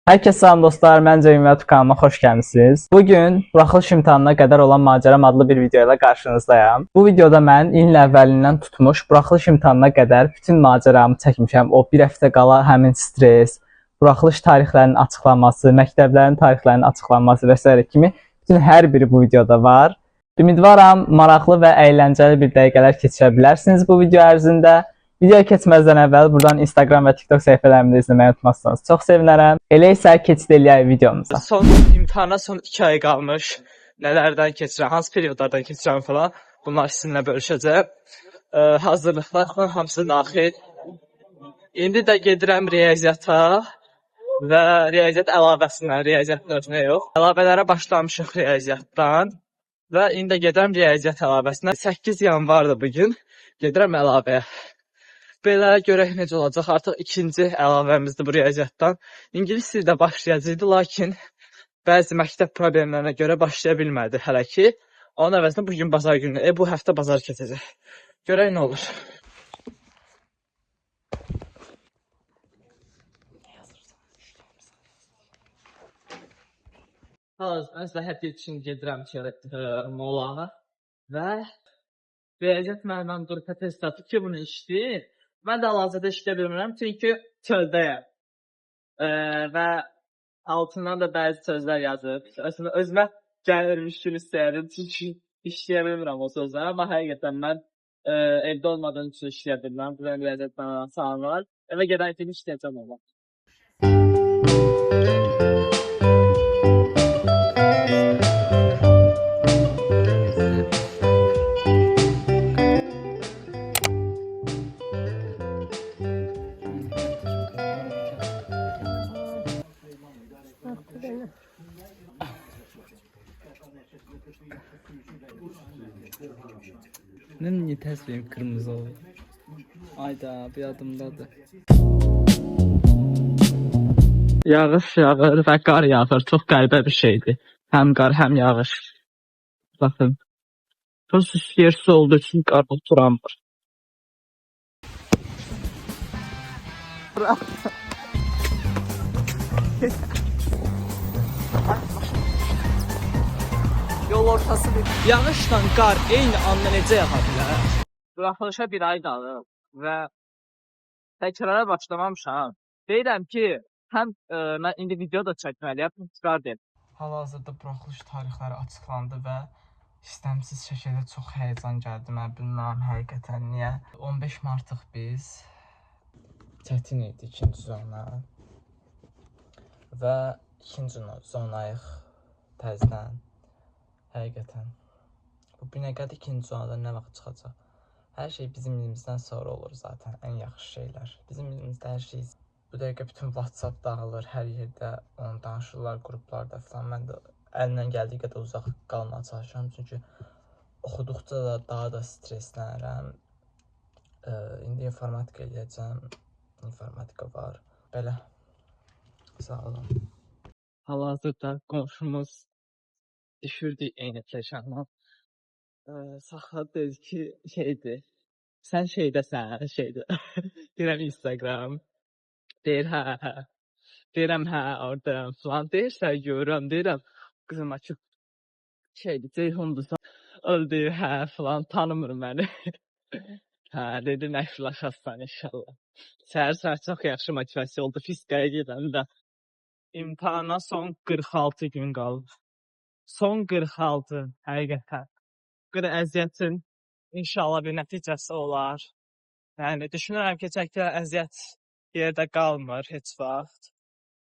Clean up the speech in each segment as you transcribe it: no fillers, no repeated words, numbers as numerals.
Herkese salam dostlar, mən Cəmin və kanalıma xoş gəlmisiniz. Bugün buraxılış imtahanına qədər olan macəram adlı bir video ilə qarşınızdayım. Bu videoda mən ilin əvvəlindən tutmuş buraxılış imtahanına qədər bütün macəramı çəkmişəm. O bir həftə qala həmin stres, buraxılış tarixlərinin açıqlanması, məktəblərin tarixlərinin açıqlanması və s. kimi bütün hər biri bu videoda var. Ümidvaram maraqlı və əyləncəli bir dəqiqələr keçirə bilərsiniz bu video ərzində. Videoya keçməzdən əvvəl buradan Instagram və TikTok səhifələrimdə izləməyi unutmazsanız çox sevinərəm. Elə isə keçid eləyək videomuza. Son imtahana son 2 ay qalmış. Nələrdən keçirəm, hansı periodlardan keçirəm falan. Bunlar sizinlə bölüşəcəm. Hazırlıqlar hamısı daxil. İndi də gedirəm riyaziyyata və riyaziyyat əlavəsindən, riyaziyyat növünə yox. Əlavələrə başlamışıq riyaziyyatdan və indi də gedirəm riyaziyyat əlavəsindən. 8 yanvardır bugün. Gedirəm əlavəyə. Belə görək necə olacaq. Artıq ikinci əlavəmizdir bu riyaziyyatdan. İngilis dili də başlayacaqdı, lakin bəzi məktəb problemlərinə görə başlaya bilmədi hələ ki. Onun əvəzində bugün bazar günü, bu həftə bazar keçəcək. Görək nə olur. Mən sizə hətta üçün gedirəm molana və riyaziyyat müəlliməm qrupa test atıb ki, bunu işləyir. Mən də hal-hazırda işləyə bilmirəm, çünki çöldəyəm. Və altından da bəzi sözlər yazıb. Əslində özümə gəlirmiş gün istəyirdim, çünki işləyə bilmirəm o sözləri. Amma həqiqətən mən evdə olmadığım üçün işləyə bilmirəm. Buradan riyaziyyat mənə salam var. Evə gedən kimi işləyəcəm ona. Niye təsvirim qırmızı oldu? Ayda bir adımdadır. Yağış yağır və qar yağır. Çox qəribə bir şeydir. Həm qar, həm yağış. Baxın. Çox yersiz olduğu üçün qar oturamır. Yol ortası bir... Yağışla qar eyni anda necə yağa bilər? Buraxılışa bir ay qalıb və təkrara başlamamışam. Deyirəm ki, həm mən indi video da çəkməliyəm, çıxar deyim. Hal-hazırda buraxılış tarixləri açıqlandı və istəmsiz şəkildə çox həyəcan gəldi. Mən bilmirəm həqiqətən niyə. 15 martıq biz. Çətin idi ikinci zona. Və ikinci zonayıq təzdən. Həqiqətən. Bu binəqədə ikinci zonada nə vaxt çıxacaq? Hər şey bizim ilimizdən sonra olur zaten, ən yaxşı şeylər. Bizim ilimizdə hər şey... Bu dəqiqə bütün WhatsApp dağılır, hər yerdə onu danışırlar, qruplarda falan. Mən də əlimdən gəldiyi qədər uzaq qalmağa çalışıram, çünki oxuduqca da daha da streslənirəm. İndi informatika eləyəcəm, informatika var. Belə, sağ olun. Hal-hazırda qonşumuz düşürdü eyni təşəkkür. Saxladı dedi ki, şeydir. Sən şeydəsən, şeydir. Deyirəm Instagram. Deyir hə. Deyirəm hə, oradayım falan. Deyirsən görürəm, deyirəm. Qızım açıb şeydir, Ceyhundursan. O deyir hə falan, tanımır məni. Hə, dedi məşhurlaşasan inşallah. Səhər çox yaxşı motivasiya oldu. Fiskaya gedən də imtahana son 46 gün qalıb. Son 46, həqiqətən. Bu qədər əziyyətin inşallah bir nəticəsi olar. Yəni, düşünürəm ki, çəkilən əziyyət yerdə qalmır heç vaxt.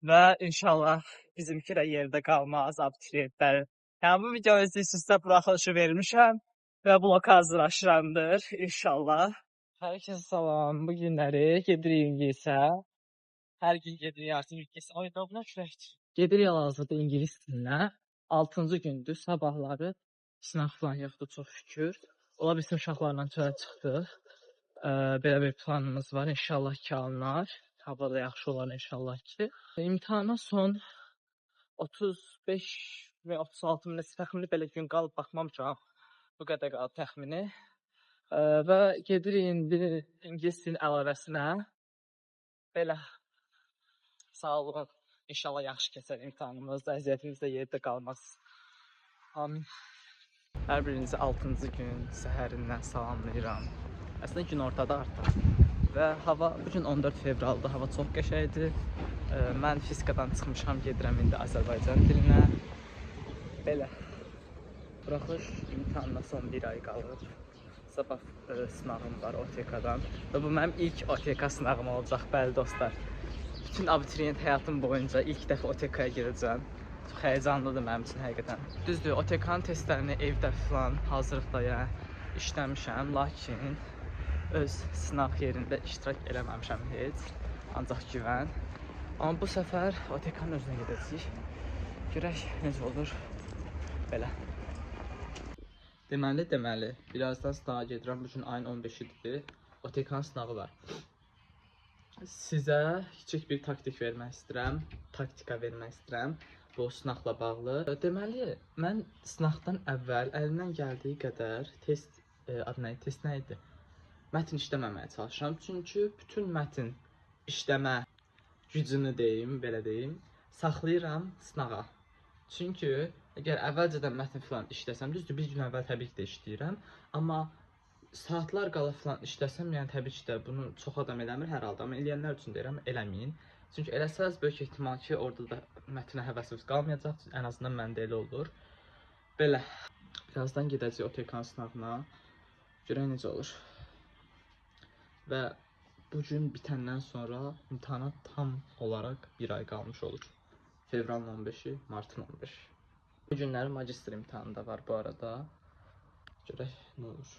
Və inşallah bizimki də yerdə qalmaz, abituriyentlərin. Yəni, bu video izləyirsinizsə buraxılışı vermişəm və bloka hazırlaşıramdır inşallah. Hər kəsə salam, bu günləri gedirik İngilisə. Hər gün gedirik artıq İngilisə. Ay, da buna küləkdir. Gedirik hal-hazırda İngilis dilinə. 6-cı gündür, sabahları sınav falan yoxdur, çox şükür. Ola bilsin uşaqlarla çölə çıxdıq. Belə bir planımız var, inşallah ki alınar. Hava da yaxşı olar inşallah ki. İmtahana son 35 və 36 min təxmini belə gün qalıb baxmamışam. Bu qədər qalıb təxmini. Və gedirik indi İngilis dilinin əlavəsinə. Belə, sağ olun. İnşallah yaxşı keçər imtahanımız, əziyyətimiz də yerdə qalmaz. Amin. Hər birinizi 6-cı gün səhərindən salamlayıram. Əslində gün ortada artıq. Və hava bugün 14 fevraldır. Hava çox qəşəngdir. Mən fizikadan çıxmışam, gedirəm indi Azərbaycan dilinə. Belə. Buraxılış imtahanına son bir ay qalır. Sabah sınavım var OTK-dan. Və bu mənim ilk OTK sınavım olacaq, bəli dostlar. Bütün abituriyent həyatım boyunca ilk dəfə OTK-ya girəcəm. Çox həyəcanlıdır mənim üçün həqiqətən. Düzdür, OTK-nın testlərini evdə falan hazırlıqla işləmişəm, lakin öz sınav yerində iştirak eləməmişəm heç, ancaq güvən. Amma bu səfər OTK-nın özünə gedəcəyik. Görək necə olur. Belə. Deməli, birazdan sınava gedirəm. Bugün ayın 15-idir. OTK-nın sınavı var. Sizə kiçik bir taktika vermək istəyirəm bu sınaqla bağlı. Deməli, mən sınaqdan əvvəl əlimdən gəldiyi qədər test nə idi? Mətn işləməməyə çalışıram. Çünki bütün mətn işləmə gücünü belə deyim, saxlayıram sınağa. Çünki əgər əvvəlcədən mətn falan işləsəm, düzdür, bir gün əvvəl təbii ki də işləyirəm, amma saatlar qala falan işləsəm, yəni təbii ki də bunu çox adam eləmir hər halda, amma eləyənlər üçün deyirəm, eləməyin. Çünki eləsəz böyük ehtimal ki, orada da mətnə həvəsiniz qalmayacaq, ən azından məndə elə olur. Belə, birazdan gedəcək OTK sınavına, görək necə olur. Və bugün bitəndən sonra imtahana tam olaraq bir ay qalmış olur. Fevralın 15-i, martın 15-i. Bu günləri magistr imtahanı da var bu arada. Görək nə olur.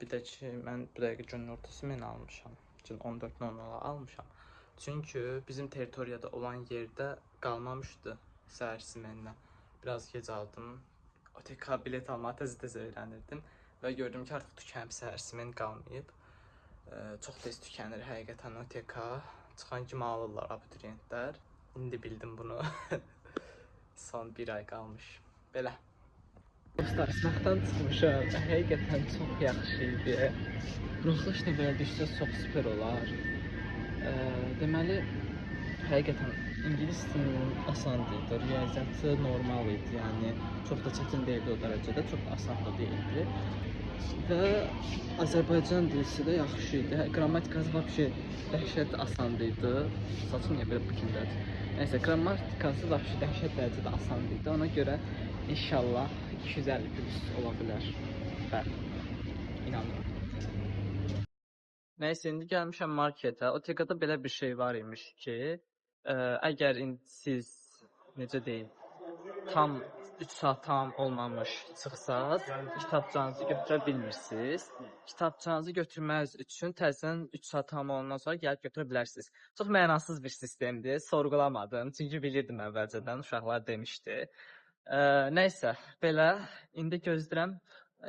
Bir də ki, mən bu dəqiqə günün ortası mən almışam. Gün 14:00 almışam. Çünki bizim territoriyada olan yerdə qalmamışdı səhər simenlə. Biraz gec aldım. OTK bilet almağı tez-tez öyrənirdim. Və gördüm ki, artıq tükənib səhər simen qalmayıb. Çox tez tükənir həqiqətən OTK. Çıxan kimi alırlar abituriyentlər. İndi bildim bunu. Son bir ay qalmış. Belə. Dostlar, sınaqdan çıxmışam. Həqiqətən çox yaxşı idi. Buraxılış da belə düşsə çox süper olar. Deməli, həqiqətən İngilis dilinin asan idi. Riyaziyyatı normal idi. Yəni, çox da çətin deyildi o dərəcədə. Çox asan da deyildi. Və Azərbaycan dilisi də yaxşı idi. Qrammatikası vəbşə dəhşət asan idi. Saçım niyə belə bükündədir? Nəysə, qrammatikası vəbşə dəhşət dərəcədə asan idi. Ona görə inşallah 250 plus ola bilər. Bəli, inanıram. Nəysə, indi gəlmişəm marketə. OTK-da belə bir şey var imiş ki, əgər siz, necə deyim, tam 3 saat tamam olmamış çıxsaz, kitabçanızı götürə bilmirsiniz. Kitabçanızı götürməniz üçün təzədən 3 saat tamam olandan sonra gəlib götürə bilərsiniz. Çox mənasız bir sistemdir, sorğulamadım. Çünki bilirdim əvvəlcədən, uşaqlar demişdi. Nəysə, belə, indi gözləyirəm.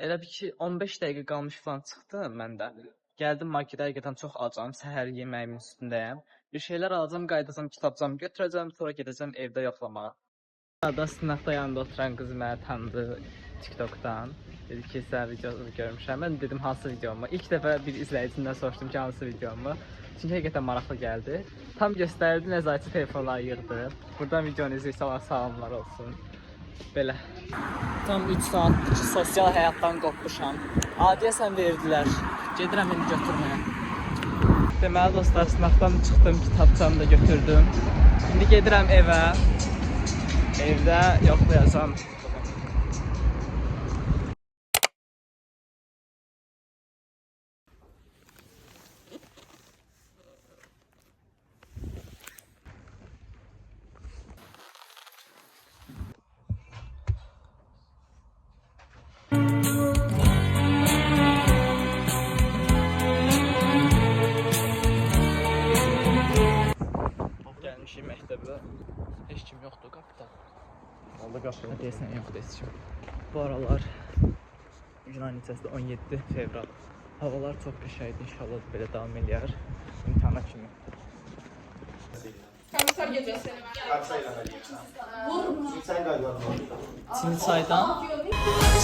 Elə bir ki, 15 dəqiqə qalmış falan çıxdı məndə. Gəldim marketə, həqiqətən çox acam, səhər yeməyimin üstündəyəm. Bir şeylər alacam, qaydacam, kitabçamı götürəcəm, sonra gedəcəm evdə yoxlamağa. Arada sınaqda yanında oturan qız mənə tanıdı TikTok'dan. Dedi ki, sən videonu görmüşəm. Mən dedim, hansı videomu? İlk dəfə bir izləyicindən soruşdum ki, hansı videomu? Çünki həqiqətən maraqlı gəldi. Tam göstərdi, nəzarətçi telefonla yığdı. Buradan videonu izləyirsə, salamlar olsun. Belə. Tam 3 saatdır ki, sosial həyatdan qopmuşam. Adiyəsən verdilər. Gedirəm indi götürməyə. Deməli dostlar, sınaqdan çıxdım, kitabçamı da götürdüm. İndi gedirəm evə. Evdə yoxlayacam. Gəlmişik məktəbə. Heç kim yoxdur qapıda. Oldu qapı. Deyəsən yoxdur heç kim. Bu aralar gün ayının neçəsidir? 17 fevral. Havalar çox qəşəngdir. İnşallah belə davam eləyər imtahana kimi. Komiser geliyor seni. Vurma. Sen galiba. Çin çaydan.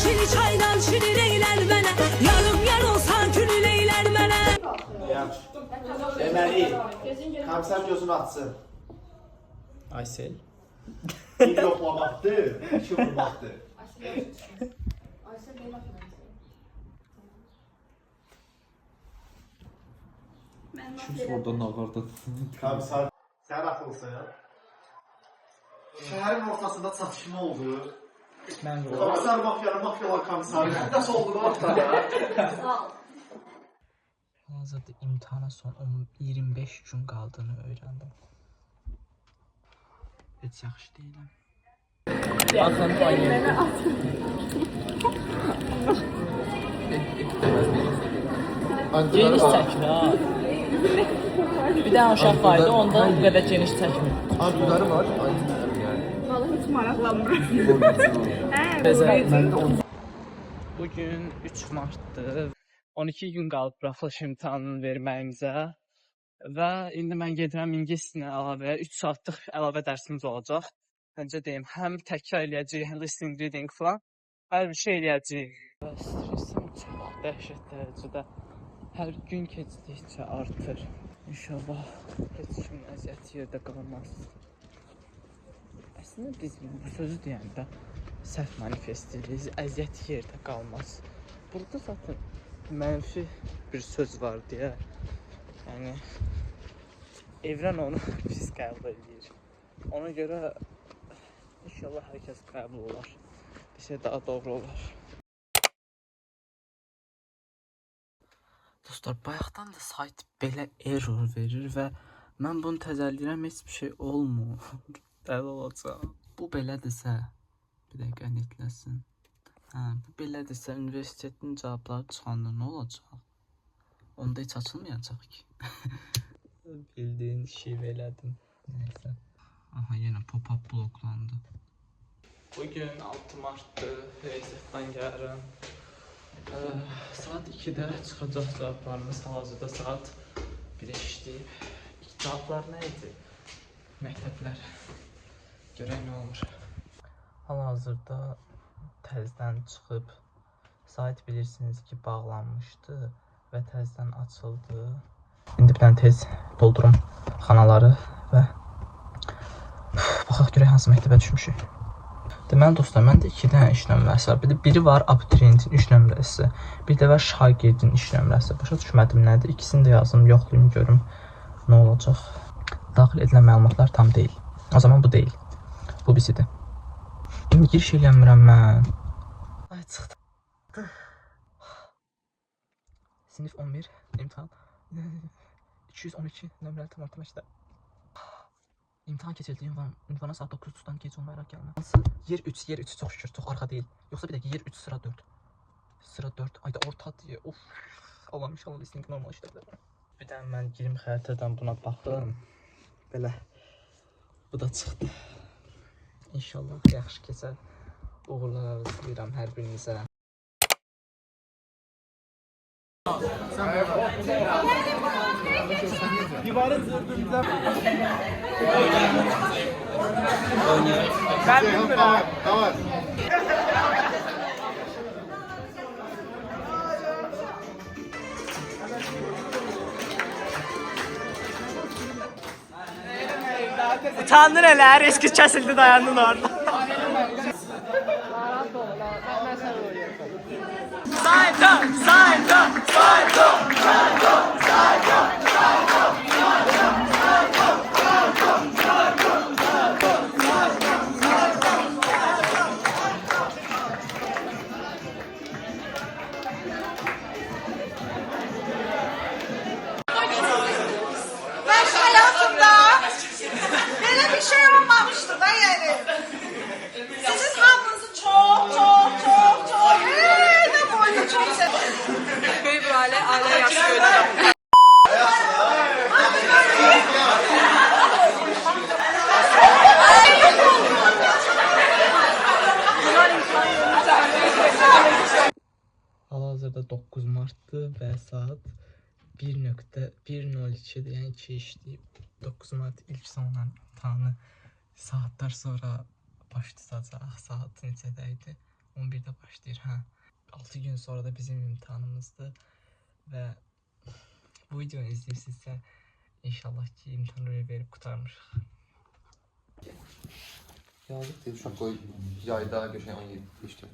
Çini çaydan çinileyler mənə, yarım yar olsan külüleylər mənə. Yaxşı. Deməli, komiser gözünü açsın. Aysel. Bir yoxlamaqdır, iki vurmaqdır. Oradan ağardan. Komisar, sən axılsın. Şəhərin ortasında çatışma oldu. Mən vurur. Komisar mafyalar komisarı. Nasıl oldu da ortada? Hazırda imtahana son 25 gün qaldığını öyrəndim. Heç yaxşı deyiləm. Baxın, geniş çəkmir ha. Bir dənə uşaq var idi, ondan bu qədər geniş çəkmir. Adları var. Yani. Bugün 3 Mart'dır. 12 gün qalıb buraxılış imtahanını verməyimizə və indi mən gedirəm ingilis dilinə əlavə 3 saatlıq əlavə dərsimiz olacaq. Məncə deyim, həm təkrar eləyəcəyik, həm listening, reading falan. Hər bir şey eləyəcəyik. Və stresim çox dəhşət dərəcədə hər gün keçdikcə artır. İnşallah heç kimin əziyyəti yerdə qalmaz. Əslində biz bu sözü deyəndə səhv manifest edirik, əziyyət yerdə qalmaz. Burada zaten mənfi bir söz var deyə, yəni evren onu pis qəbul edir. Ona görə inşallah hər kəs qəbul olar. Bir şey daha doğru olar. Dostlar, bayaqdan da sayt belə error verir və mən bunu təzəldirəm, heç bir şey olmur. Dəli olacaq. Bu belədirsə, bir dəqiqə netləsin. Bu belədirsə, universitetin cavabları çıxanda nə olacaq? Onda heç açılmayacaq ki. Bildiğin şive elədim. Neyse. Aha, yenə pop-up bloklandı. Bugün 6 Mart'dır. Reysetdən gəlirəm. Saat 2'də çıxacaq cavablarımız. Hal-hazırda saat 1'e işləyib. Cavablar nə idi? Məktəblər. Görək nə olur. Hal-hazırda təzdən çıxıb. Sayt bilirsiniz ki, bağlanmışdı və təzdən açıldı. İndi bir dənə tez doldurum xanaları və baxaq görək hansı məktəbə düşmüşük. Deməli dostlar, məndə 2 dənə iş nömrəsi var. Biri var abituriyentin iş nömrəsi, bir də var şagirdin iş nömrəsi. Başa düşmədim nədir? İkisini də yazdım, yoxlayım görüm nə olacaq. Daxil edilən məlumatlar tam deyil. O zaman bu deyil. Bu birisidir. İndi giriş eləmirəm mən. Ay çıxdı. Sinif 11 imtahan 212 nömrəli tam orta məktəb. İmtahan keçildi. Ünvana saat 9:30-dan gec olmayaraq gəlmə. Yer 3 çox şükür, çox arxa deyil. Yoxsa bir dəqiqə yer 3 sıra 4. Sıra 4. Ayda orta deyə. Of. Allahım inşallah listening normal işlədir. Bir də mən girim xəritədən buna baxdım. Belə. Bu da çıxdı. İnşallah yaxşı keçər. Uğurlar arzulayıram hər birinizə. Divarın zırdırında. Ben bilmirəm. Tamam. Utandın elə, eski kəsildi, dayandın orada. Saydo, saydo, saydo, saydo, saydo, saydo, Ben hayatımda böyle bir şey olmamıştı da yani. Sizin hamınızı çok ne boyunca çok seviyorum. Köy bir aile yaşıyor. Hal-hazırda 9 Mart'dır və saat 1:1:02-dir, yəni 2 işləyib. 9 Mart ilk sonla imtahanı saatlar sonra başlayacaq. Saat neçədə idi? 11-də başlayır, hə. 6 gün sonra da bizim imtahanımızdır və bu videonu izləyirsinizsə inşallah ki imtahanı verib qurtarmışıq. Yazıq deyil, uşaq qoy yayda qəşəng 17 işdə.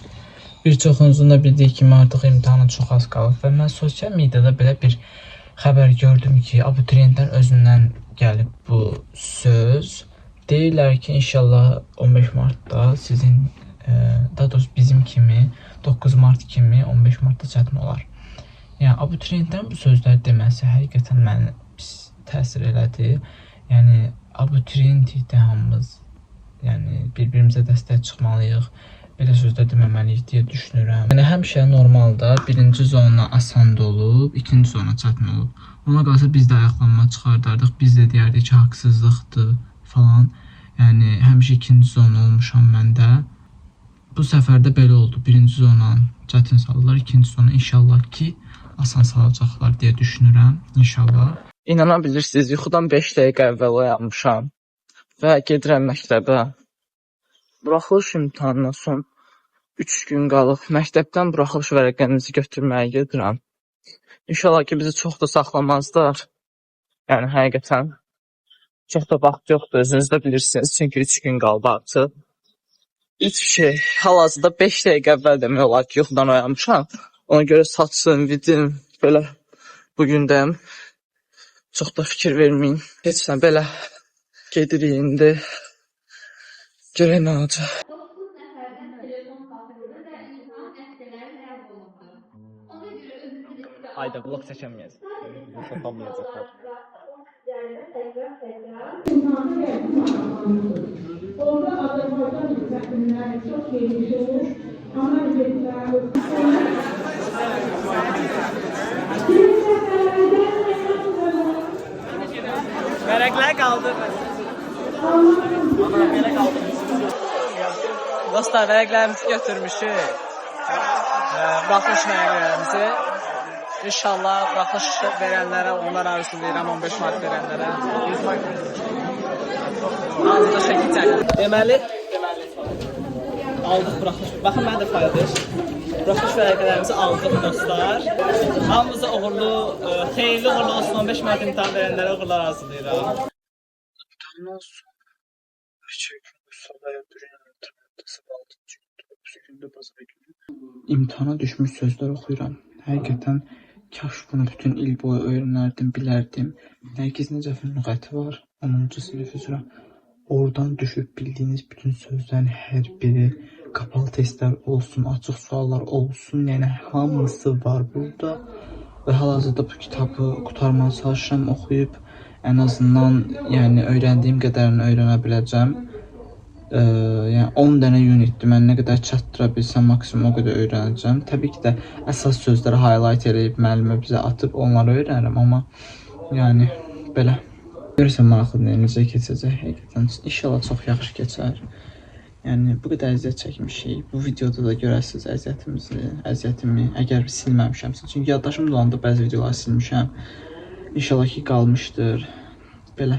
Bir çoxunuzun da bildiyi kimi artıq imtahana çox az qalıb və mən sosial mediada belə bir xəbər gördüm ki, abituriyentlərin özündən gəlib bu söz. Deyirlər ki, inşallah 15 martda sizin, daha doğrusu bizim kimi 9 mart kimi 15 martda çətin olar. Yəni abituriyentlərin bu sözləri deməsi həqiqətən mənə pis təsir elədi. Yəni abituriyent hamımız, yəni bir-birimizə dəstək çıxmalıyıq. Belə sözlər deməməliyik deyə düşünürəm. Yəni həmişə normalda birinci zona asan olub, ikinci zona çətin olub. Ona qalsa biz də ayaqlanma çıxardardıq. Biz də deyərdik ki, haqsızlıqdır falan. Yəni həmişə ikinci zona olmuşam mən də. Bu səfər də belə oldu. Birinci zona çətin salırlar, ikinci zona inşallah ki asan salacaqlar deyə düşünürəm. İnşallah. İnana bilirsiniz, yuxudan 5 dəqiqə əvvəl oyanmışam və gedirəm məktəbə. Buraxılış imtahanına son 3 gün qalıb. Məktəbdən buraxılış vərəqəmizi götürməyə gedirəm. İnşallah ki, bizi çox da saxlamazlar. Yəni, həqiqətən çox da vaxt yoxdur, özünüz də bilirsiniz. Çünki 3 gün qalıb artıq. Hiçbir şey. Hal-hazırda 5 dəqiqə əvvəl demək olar ki, yuxudan oyanmışam. Ona görə saçım, vidim, belə bugündəyim. Çox da fikir verməyin. Heç nə, belə gedirik indi. Görək nə olacaq. 9 nəfərdən telefon tapıldı və imtahan əksələri ləğv olundu. Ona görə özünüzü Ayda blok çəkəməyəcək. Çatamayacaqlar. Orada Azərbaycan millətləri çox geniş olmuş, ana millətləri. Vərəqlər qaldı. Dostlar, vərəqlərimizi götürmüşük. Buraxılış vərəqlərimizi. İnşallah buraxılış verənlərə, onlar arzulayıram 15 mart verənlərə. Ağzıda şəkil çəkin. Deməli, aldıq buraxılış. Baxın, mən də paylaş. Buraxılış vərəqələrimizi aldıq dostlar. Hamımıza uğurlu, xeyirli uğurlu olsun. 15 mart imtahan verənlərə uğurlar arzulayıram. İmtahandan sonra neçə gün sabaya duruyam, sabah 6-cı gündə, 9 gündə bazara günü. İmtahana düşmüş sözlər oxuyuram. Həqiqətən kaş bunu bütün il boyu öyrənərdim, bilərdim. Nərgiz Necəfin lüğəti var, 10-cu sinif üzrə. Oradan düşüb bildiyiniz bütün sözlərin hər biri, qapalı testlər olsun, açıq suallar olsun, yəni hamısı var burada. Və hal-hazırda bu kitabı qurtarmağa çalışıram, oxuyub ən azından yəni öyrəndiyim qədərini öyrənə biləcəm. Yəni 10 dənə unitdir. Mən nə qədər çatdıra bilsəm maksimum o qədər öyrənəcəm. Təbii ki də əsas sözləri highlight eləyib müəllimə bizə atıb onları öyrənirəm, amma yəni belə. Görürsən maraqlıdır, necə keçəcək həqiqətən. İnşallah çox yaxşı keçər. Yəni bu qədər əziyyət çəkmişik. Bu videoda da görəsiniz əziyyətimi, əgər silməmişəmsə. Çünki yaddaşım dolanında bəzi videoları silmişəm. İnşallah ki qalmışdır. Belə.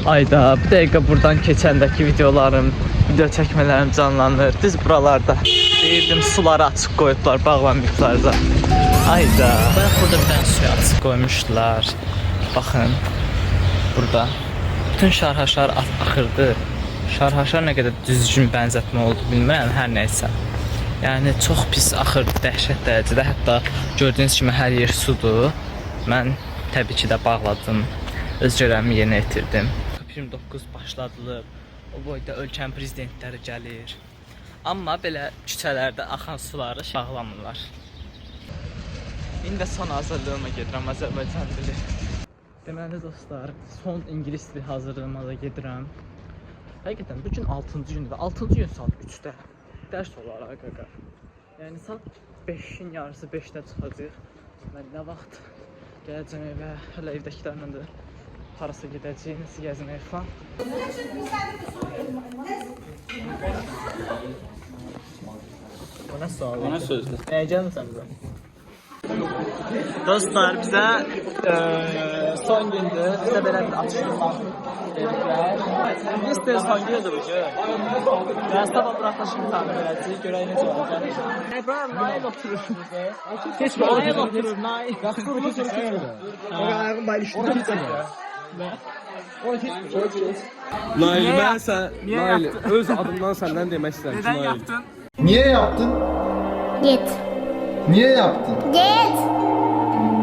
Ayda bir dəqiqə buradan keçəndəki video çəkmələrim canlanır. Düz buralarda. Deyirdim suları açıq qoyublar, bağlanmışlar da. Ayda. Bax burada bir dənə suyu açıq qoymuşdular. Baxın. Burada. Bütün şarhaşar axırdı. Şarhaşar nə qədər düzgün bənzətmə oldu bilmirəm, hər nəysə. Yəni çox pis axırdı, dəhşət dərəcədə. Hətta gördüyünüz kimi hər yer sudur. Mən təbii ki də bağladım. Öz görevimi yerinə yetirdim. 29 başladılıb. O boyda ölkənin prezidentləri gəlir. Amma belə küçələrdə axan suları bağlamırlar. İndi də son hazırlığıma gedirəm, Azərbaycan dili. Deməli dostlar, son ingilis dili hazırlığıma da gedirəm. Həqiqətən bu gün 6-cı gündür. 6-cı gün saat 3-də dərs olaraq qaqa. Yəni saat 5-in yarısı 5-də çıxacaq. Mən nə vaxt gələcəm evə, hələ evdəkilərlə də harasa gedəcəyik, nəsə gəzməyə falan. Bu nə sual? Bu nə sözdür? Nəyə gəlmirsən bizə? Dostlar, bizə son son gündür. Bizdə belə bir açılış ediblər. Biz tez son gündür bugün. Ben sabah buraxılış imtahanı verəcəyik. Görək necə olacaq. İbrahim, Nail oturur. Keç Nail oturur. Nail. Yaxşı oturur. Ayağım bayılışdı. Nail, ben sen, Nail, öz adımdan senden demek istedim. Neden yaptın? Niye yaptın? Git. Niye yaptın? Git.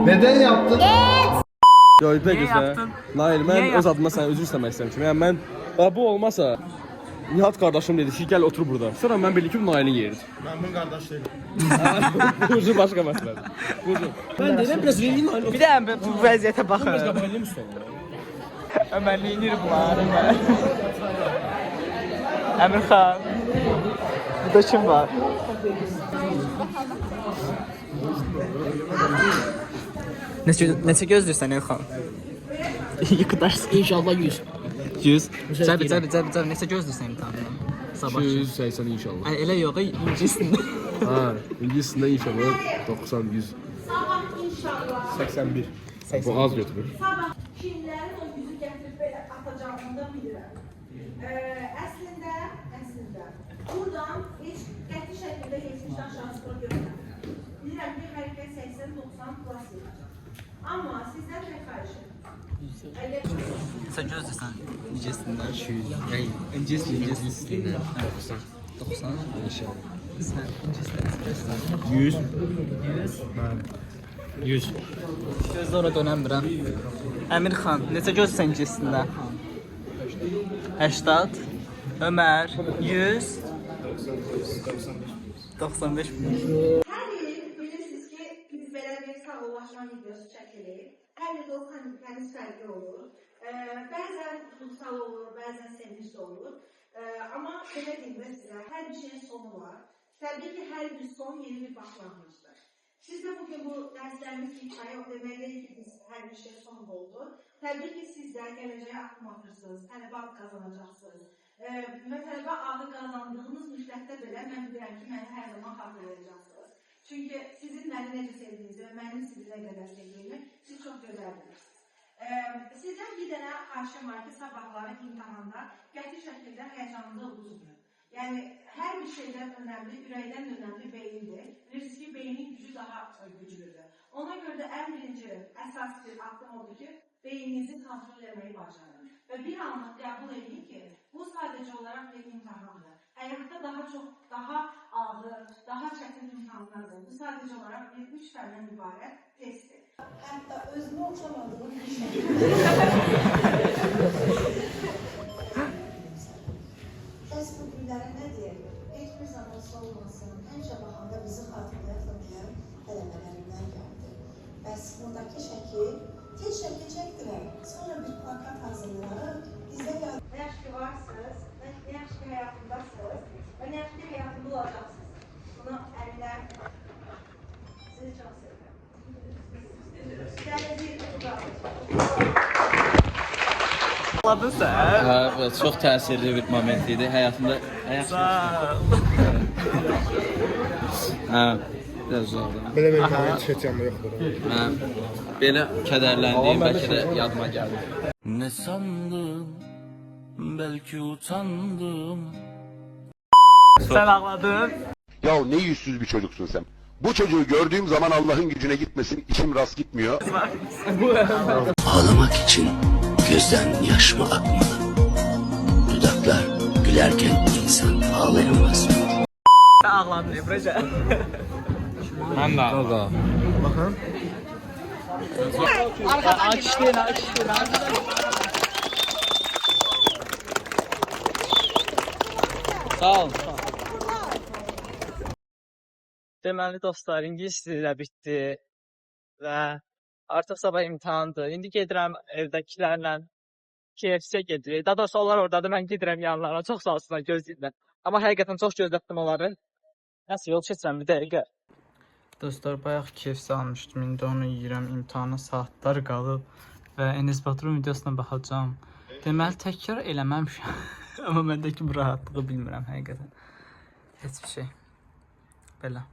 Neden yaptın? Gördü de Niye güzel. yaptın? Nail, ben öz adımdan sana özür istemek istemişim. Yani ben, bu olmasa, Nihat kardeşim dedi ki gel otur burada. Sonra ben bildim ki bu Nail'in yeridir. Ben bunun kardeş değilim. Bu başka mesele. Ben dedim biraz vereyim Nail. Bir de bu vəziyyətə baxın. Kapaylı mı sonra? Ömərliyinir bunlar. Əmirxan. Burada kim var? Neçə gözləyirsən Elxan? Yıkıdarsın. İnşallah 100. 100? Cəbi, neçə gözləyirsən imtahandan? Sabah 280 inşallah. Elə yox, incisində. Ha, İngilizcəsində inşallah 90, 100. 81. Bu az götürür. Sabah kimlərin o yüzü gətirib belə atacağını da bilirəm. Əslində, buradan heç qəti şəkildə 70-dən aşağı sıfır görmürəm. Bilirəm ki, hər kəs 80-90 plus yapacaq. Amma sizdən tək xahişim. Sən gözləyirsən incəsindən 200. İncəsindən 90 inşallah. Sən incəsindən 100. 100. Gözlə ora dönəmirəm. Əmirxan, neçə gözsən incəsindən? 80. Ömər, 100. 95 min. Hər il bilirsiniz ki, biz belə bir sağollaşma videosu çəkirik. Hər il o komikləriniz fərqli olur. Bəzən tutsal olur, bəzən sevinçli olur. Amma belə deyim də sizə, hər bir şeyin sonu var. Təbii ki, hər bir son yeni bir başlanğıcdır. Siz də bugün bu dərslərimiz hikayə o deməliyik ki, biz hər bir şey son oldu. Təbii ki, siz də gələcəyə adım atırsınız, tələbə adı qazanacaqsınız. Və tələbə adı qazandığınız müddətdə belə mən bilirəm ki, məni hər zaman xatırlayacaqsınız. Çünki sizin məni necə sevdiyinizi və mənim sizi nə qədər sevdiyimi siz çox gözəl bilirsiniz. Sizdən bir dənə xahişim var ki, sabahları imtahanda qəti şəkildə həyəcanınızı uduzmayın. Yəni, hər bir şeydən önəmli, ürəkdən önəmli beyindir. Bilirsiniz ki, beynin gücü daha güclüdür. Ona görə də ən birinci əsas bir addım odur ki, beyninizi kontrol etməyi bacarın. Və bir anlıq qəbul edin ki, bu sadəcə olaraq bir imtahandır. Həyatda daha çox, daha ağır, daha çətin imtahanlardır. Bu sadəcə olaraq bir 3 fərdən ibarət testdir. Hətta özümü oxşamadığım bir şey. Bəs bu günlərə nə deyək? Heç bir zaman olmasın, həmişə baxanda bizi xatırlayaqlayan tələbələrimdən gəldi. Bəs buradakı şəkil, tez şəkil çəkdirək, sonra bir plakat hazırlayarıq, bizdə gəldi. Nə yaxşı ki varsınız, nə yaxşı ki həyatındasınız və nə yaxşı ki həyatında olacaqsınız. Bunu əminəm, sizi çox sevirəm. Sizlərlə bir Anladın sən? Hə, çox təsirli bir moment idi həyatımda. Hə, biraz zordu. Belə bir imtahan heç yanında yoxdur. Hə, belə kədərləndim, bəlkə də yadıma gəldi. Nə sandım, bəlkə utandım. Sən ağladın. Ya ne yüzsüz bir çocuksun sen. Bu çocuğu gördüğüm zaman Allah'ın gücüne gitmesin, içim rast gitmiyor. Ağlamak için gözden yaş mı akmalı? Dudaklar gülerken insan ağlayamaz. Sen ağladın Emrecan. Ben de ağladım. Bakın. Açtın. Sağ ol. Deməli dostlar, ingilis dili də bitdi və artıq sabah imtahandır. İndi gedirəm evdəkilərlə KFC gedirik. Daha doğrusu onlar oradadır, mən gedirəm yanlarına. Çox sağ olsunlar, gözləyirlər. Amma həqiqətən çox gözlətdim onları. Nəsə, yol keçirəm bir dəqiqə. Dostlar, bayaq KFC almışdım. İndi onu yeyirəm. İmtahana saatlar qalıb və Enes Baturun videosuna baxacağım. Deməli, təkrar eləməmişəm. Amma məndəki bu rahatlığı bilmirəm həqiqətən. Heç bir şey. Belə.